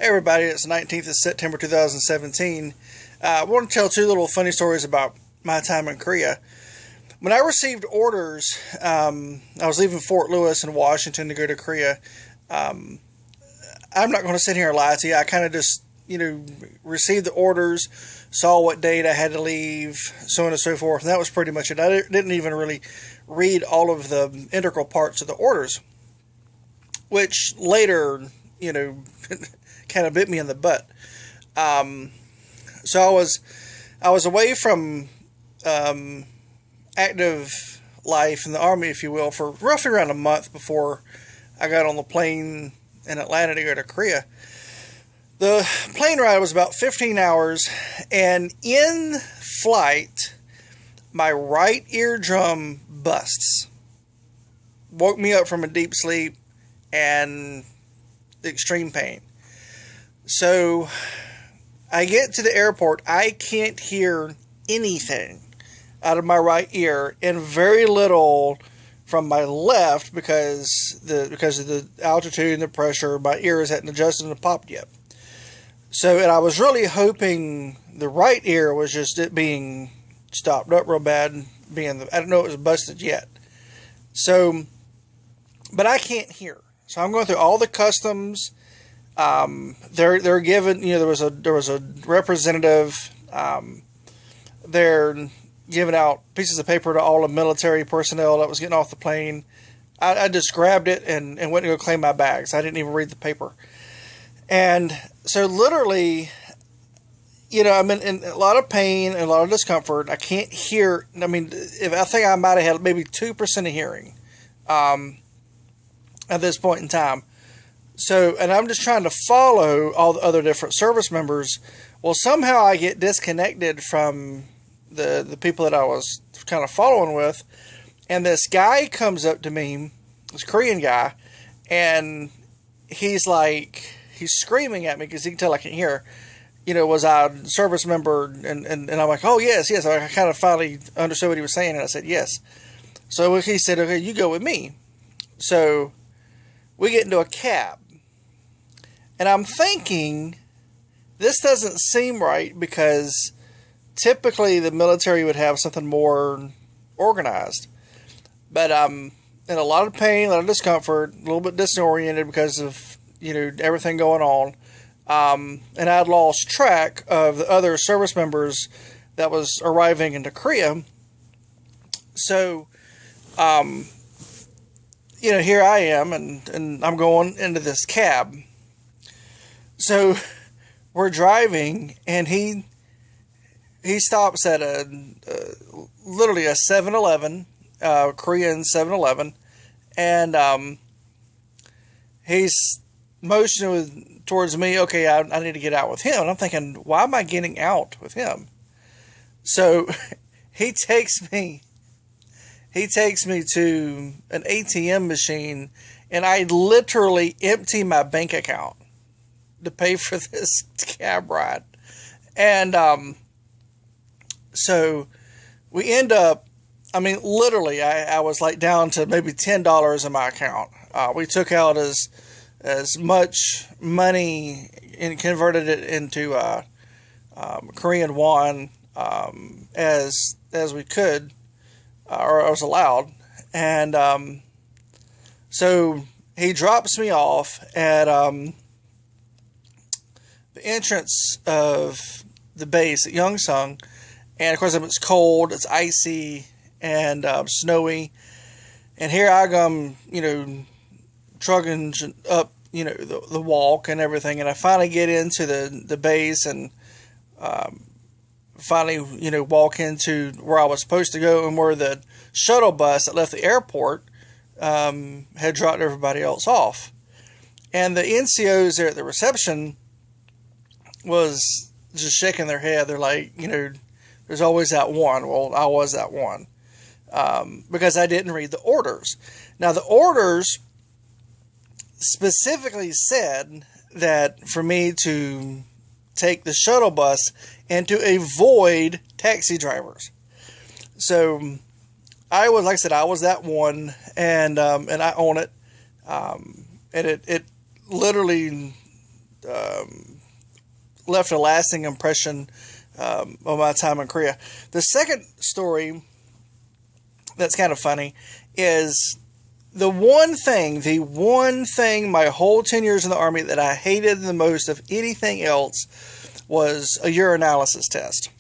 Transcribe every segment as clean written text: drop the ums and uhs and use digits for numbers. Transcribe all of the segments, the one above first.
Hey everybody, it's the 19th of September 2017. I want to tell two little funny stories about my time in Korea. When I received orders, I was leaving Fort Lewis in Washington to go to Korea. I'm not going to sit here and lie to you. I kind of just, received the orders, saw what date I had to leave, so on and so forth, and that was pretty much it. I didn't even really read all of the integral parts of the orders, which later, kind of bit me in the butt. So I was away from active life in the Army, if you will, for roughly around a month before I got on the plane in Atlanta to go to Korea. The plane ride was about 15 hours, and in flight, my right eardrum busts. Woke me up from a deep sleep and extreme pain. So I get to the airport. I can't hear anything out of my right ear, and very little from my left because of the altitude and the pressure. My ears hadn't adjusted and popped yet. So, and I was really hoping the right ear was just it being stopped up real bad, I didn't know it was busted yet. So, but I can't hear. So I'm going through all the customs. They're given, there was a representative. They're giving out pieces of paper to all the military personnel that was getting off the plane. I just grabbed it and went to go claim my bags. I didn't even read the paper. And so literally, I'm in a lot of pain and a lot of discomfort. I can't hear. I think I might have had maybe 2% of hearing, at this point in time. So, and I'm just trying to follow all the other different service members. Well, somehow I get disconnected from the people that I was kind of following with. And this guy comes up to me, this Korean guy, and he's screaming at me because he can tell I can hear. Was I a service member? And I'm like, oh, yes. I kind of finally understood what he was saying, and I said, yes. So he said, okay, you go with me. So we get into a cab. And I'm thinking, this doesn't seem right because typically the military would have something more organized. But I'm in a lot of pain, a lot of discomfort, a little bit disoriented because of, everything going on. And I'd lost track of the other service members that was arriving into Korea. So, here I am, and I'm going into this cab. So we're driving, and he stops at literally a 7-Eleven, Korean 7-Eleven, and he's motioning towards me. Okay, I need to get out with him, and I'm thinking, why am I getting out with him? So he takes me to an ATM machine, and I literally empty my bank account to pay for this cab ride. And so we end up, literally, I was like down to maybe $10 in my account. We took out as much money and converted it into Korean won as we could, or I was allowed. And so he drops me off at the entrance of the base at Youngsung, and of course it's cold, it's icy, and snowy, and here I come, trucking up, the walk and everything, and I finally get into the base and finally, walk into where I was supposed to go and where the shuttle bus that left the airport had dropped everybody else off. And the NCOs there at the reception was just shaking their head. They're like, there's always that one. Well, I was that one because I didn't read the orders. Now, the orders specifically said that for me to take the shuttle bus and to avoid taxi drivers. So I was, like I said, I was that one, and I own it. And it literally left a lasting impression of my time in Korea. The second story that's kind of funny is the one thing my whole 10 years in the Army that I hated the most of anything else was a urinalysis test.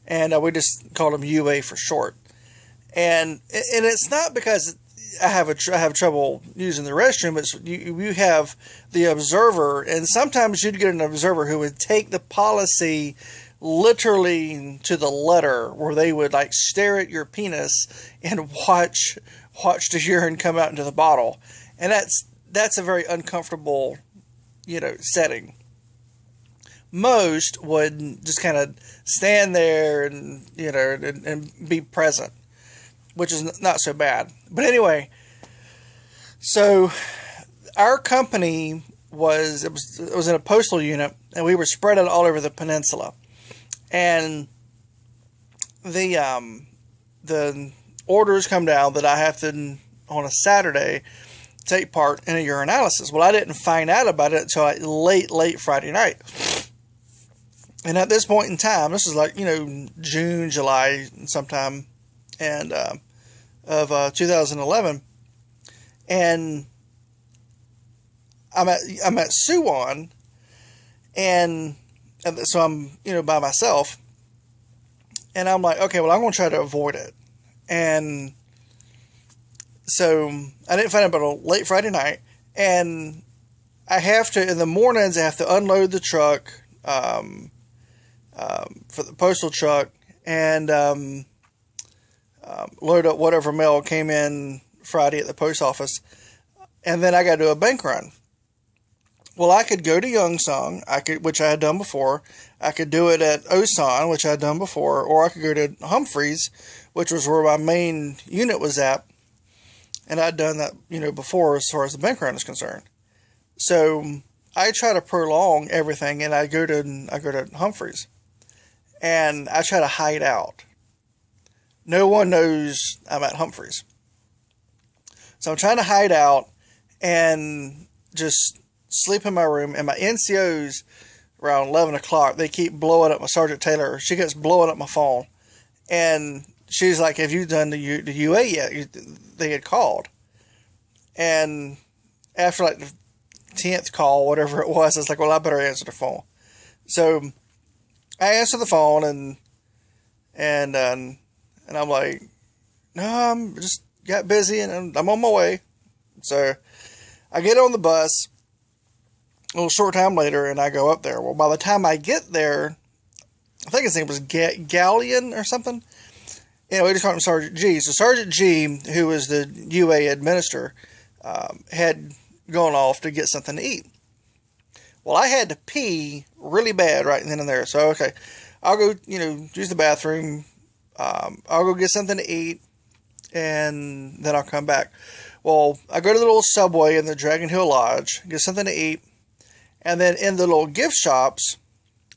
And we just called them UA for short. And it's not because I have trouble using the restroom. It's you have the observer, and sometimes you'd get an observer who would take the policy literally to the letter, where they would like stare at your penis and watch the urine come out into the bottle, and that's a very uncomfortable, setting. Most would just kind of stand there and and be present, which is not so bad. But anyway, so our company was in a postal unit, and we were spread out all over the peninsula. And the orders come down that I have to, on a Saturday, take part in a urinalysis. Well, I didn't find out about it until late Friday night. And at this point in time, this is like, June, July, sometime, and of 2011. And I'm at Suwon, and so I'm, by myself, and I'm like, okay, well, I'm going to try to avoid it. And so I didn't find out about it late Friday night, and I have to, in the mornings, I have to unload the truck, for the postal truck, and load up whatever mail came in Friday at the post office, and then I got to do a bank run. Well, I could go to Youngsong, which I had done before. I could do it at Osan, which I had done before, or I could go to Humphreys, which was where my main unit was at, and I'd done that, before as far as the bank run is concerned. So I try to prolong everything, and I go to Humphreys, and I try to hide out. No one knows I'm at Humphreys. So I'm trying to hide out and just sleep in my room. And my NCOs, around 11 o'clock, they keep blowing up my Sergeant Taylor. She gets blowing up my phone. And she's like, have you done the UA yet? They had called. And after like the 10th call, whatever it was, I was like, well, I better answer the phone. So I answer the phone, and I'm like, no, I'm just got busy, and I'm on my way. So I get on the bus a little short time later, and I go up there. Well, by the time I get there, I think his name was Galleon or something. We just called him Sergeant G. So Sergeant G, who was the UA administrator, had gone off to get something to eat. Well, I had to pee really bad right then and there. So, okay, I'll go, use the bathroom. I'll go get something to eat, and then I'll come back. Well, I go to the little Subway in the Dragon Hill Lodge, get something to eat, and then in the little gift shops,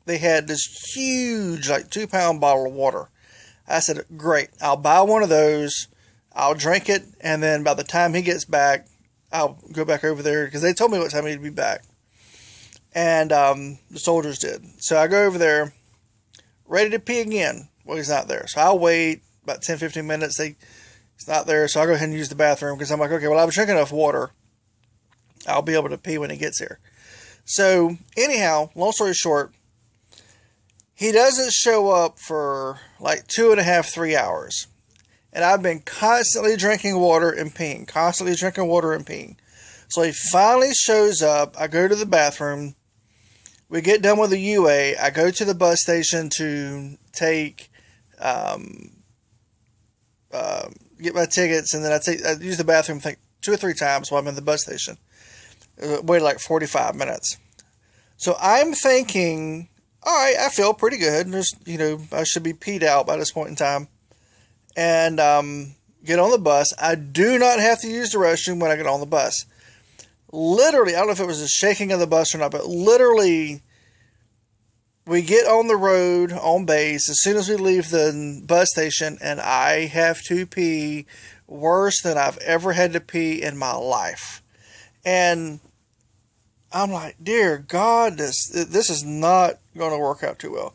they had this huge, like, 2-pound bottle of water. I said, great, I'll buy one of those, I'll drink it, and then by the time he gets back, I'll go back over there, because they told me what time he'd be back. And the soldiers did. So I go over there, ready to pee again. Well, he's not there. So I'll wait about 10, 15 minutes. He's not there, so I'll go ahead and use the bathroom, because I'm like, okay, well, I've drinking enough water. I'll be able to pee when he gets here. So anyhow, long story short, he doesn't show up for like 2.5, 3 hours. And I've been constantly drinking water and peeing. So he finally shows up. I go to the bathroom. We get done with the UA. I go to the bus station to take, get my tickets. And then I use the bathroom, I think, 2 or 3 times while I'm in the bus station. Waited like 45 minutes. So I'm thinking, all right, I feel pretty good. There's, I should be peed out by this point in time. And get on the bus. I do not have to use the restroom when I get on the bus. Literally, I don't know if it was the shaking of the bus or not, but literally, we get on the road, on base, as soon as we leave the bus station, and I have to pee worse than I've ever had to pee in my life. And I'm like, dear God, this is not going to work out too well.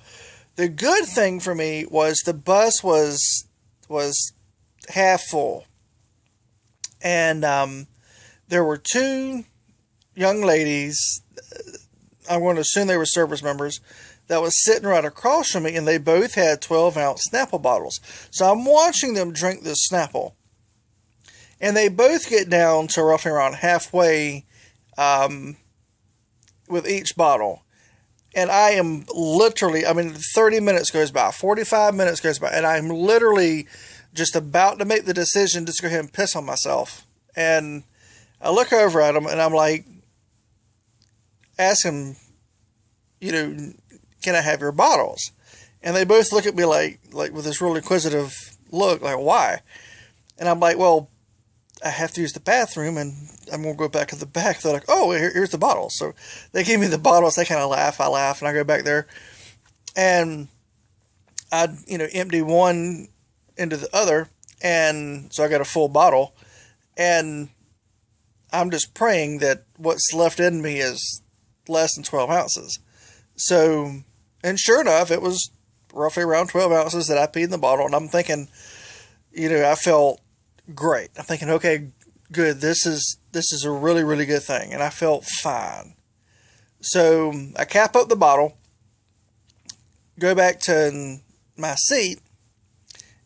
The good thing for me was the bus was half full, and there were two young ladies. I'm going to assume they were service members that was sitting right across from me, and they both had 12-ounce Snapple bottles. So I'm watching them drink this Snapple, and they both get down to roughly around halfway with each bottle. And I am literally, 30 minutes goes by, 45 minutes goes by, and I'm literally just about to make the decision to go ahead and piss on myself. And I look over at them, and I'm like, ask them, can I have your bottles? And they both look at me like with this real inquisitive look, like, why? And I'm like, well, I have to use the bathroom, and I'm going to go back to the back. They're like, oh, here's the bottles. So they give me the bottles. They kind of laugh. I laugh, and I go back there. And I, empty one into the other. And so I got a full bottle. And I'm just praying that what's left in me is less than 12 ounces. So, and sure enough, it was roughly around 12 ounces that I peed in the bottle. And I'm thinking, I felt great. I'm thinking, okay, good. This is a really, really good thing. And I felt fine. So I cap up the bottle, go back to my seat,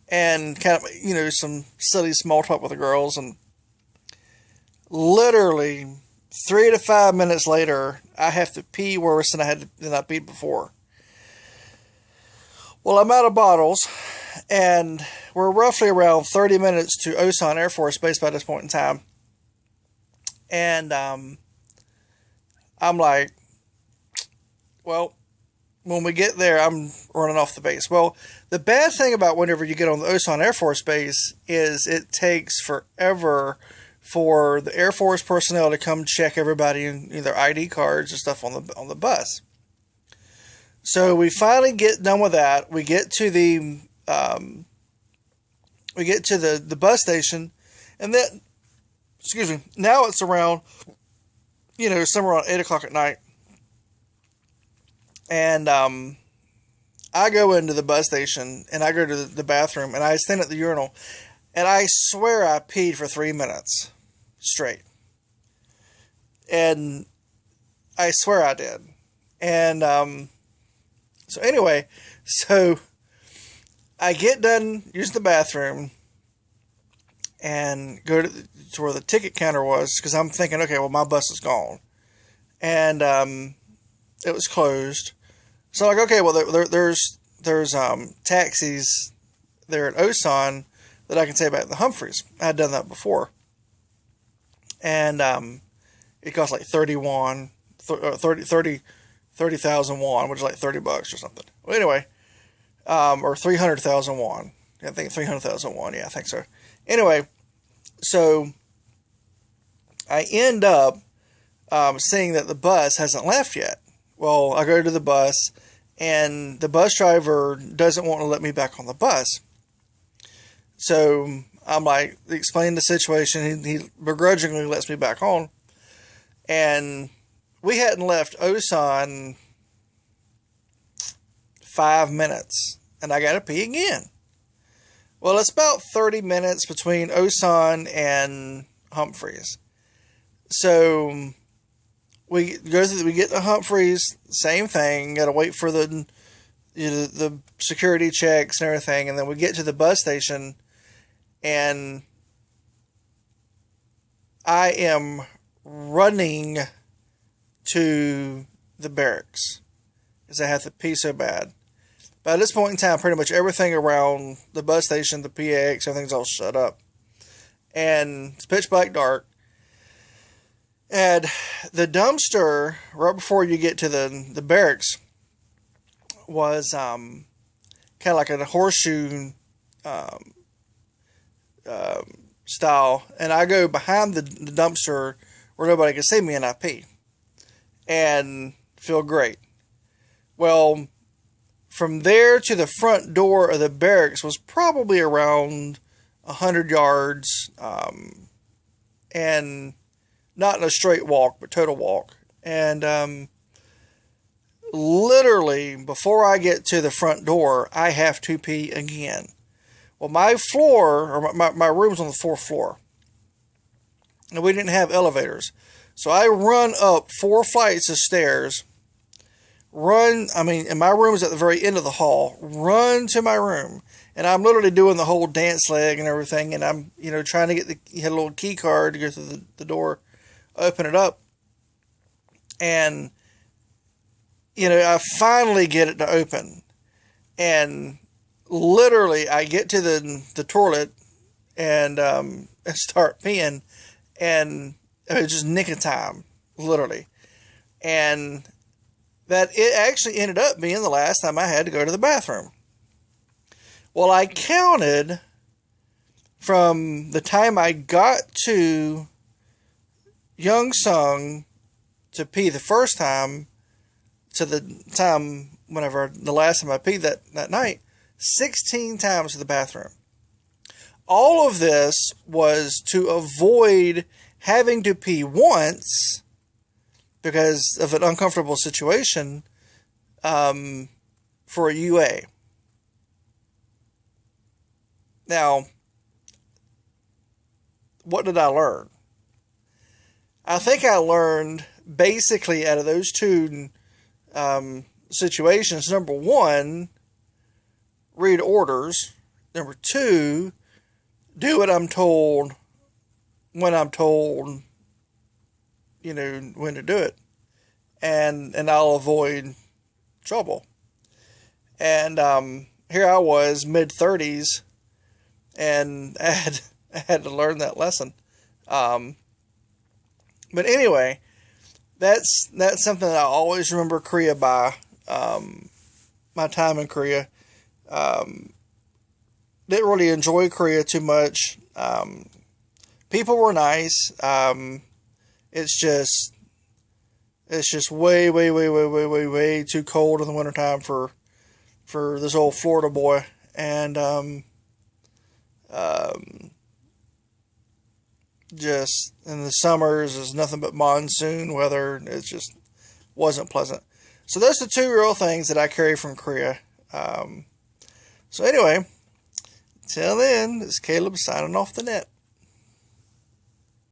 and kind of, some silly small talk with the girls. And literally 3 to 5 minutes later, I have to pee worse than I peed before. Well, I'm out of bottles, and we're roughly around 30 minutes to Osan Air Force Base by this point in time. And I'm like, well, when we get there, I'm running off the base. Well, the bad thing about whenever you get on the Osan Air Force Base is it takes forever for the Air Force personnel to come check everybody in their ID cards and stuff on the bus. So we finally get done with that. We get to the bus station, and then, now it's around, somewhere around 8 o'clock at night. And I go into the bus station, and I go to the bathroom, and I stand at the urinal, and I swear I peed for 3 minutes straight. And I swear I did. And so anyway, I get done using the bathroom and go to where the ticket counter was, because I'm thinking, okay, well, my bus is gone. And it was closed. So I'm like, okay, well, there's taxis there at Osan that I can take back to the Humphreys. I had done that before. And it cost like 30,000 won, which is like $30 or something. Well, anyway, or 300,000 won. I think 300,000 won. Yeah, I think so. Anyway, so I end up seeing that the bus hasn't left yet. Well, I go to the bus, and the bus driver doesn't want to let me back on the bus. So I'm like, explain the situation. He begrudgingly lets me back on. And we hadn't left Osan 5 minutes, and I got to pee again. Well, it's about 30 minutes between Osan and Humphreys. So we get to Humphreys, same thing. Got to wait for the security checks and everything, and then we get to the bus station, and I am running to the barracks because I have to pee so bad. By this point in time, pretty much everything around the bus station, the PX, everything's all shut up. And it's pitch black dark. And the dumpster, right before you get to the barracks, was kind of like a horseshoe style. And I go behind the dumpster where nobody can see me, and I pee. And feel great. Well, from there to the front door of the barracks was probably around 100 yards, and not in a straight walk, but total walk. And literally, before I get to the front door, I have to pee again. Well, my floor, or my room's on the 4th floor. And we didn't have elevators. So I run up 4 flights of stairs, and my room is at the very end of the hall, run to my room. And I'm literally doing the whole dance leg and everything. And I'm, trying to get a little key card to go through the door, open it up. And, I finally get it to open. And literally, I get to the toilet and start peeing. And it was just nick of time, literally. And that it actually ended up being the last time I had to go to the bathroom. Well, I counted from the time I got to Youngsung to pee the first time to the time the last time I peed that night, 16 times to the bathroom. All of this was to avoid having to pee once because of an uncomfortable situation for a UA. Now, what did I learn? I think I learned basically out of those two situations, number one, read orders. Number two, do what I'm told when I'm told, when to do it. And I'll avoid trouble. And here I was, mid-30s, and I had to learn that lesson. But anyway, that's something that I always remember Korea by. My time in Korea. Didn't really enjoy Korea too much. People were nice. It's just way, way, way, way, way, way, way too cold in the wintertime for this old Florida boy. And just in the summers is nothing but monsoon weather. It just wasn't pleasant. So those are the two real things that I carry from Korea. So anyway, till then, it's Caleb signing off the net.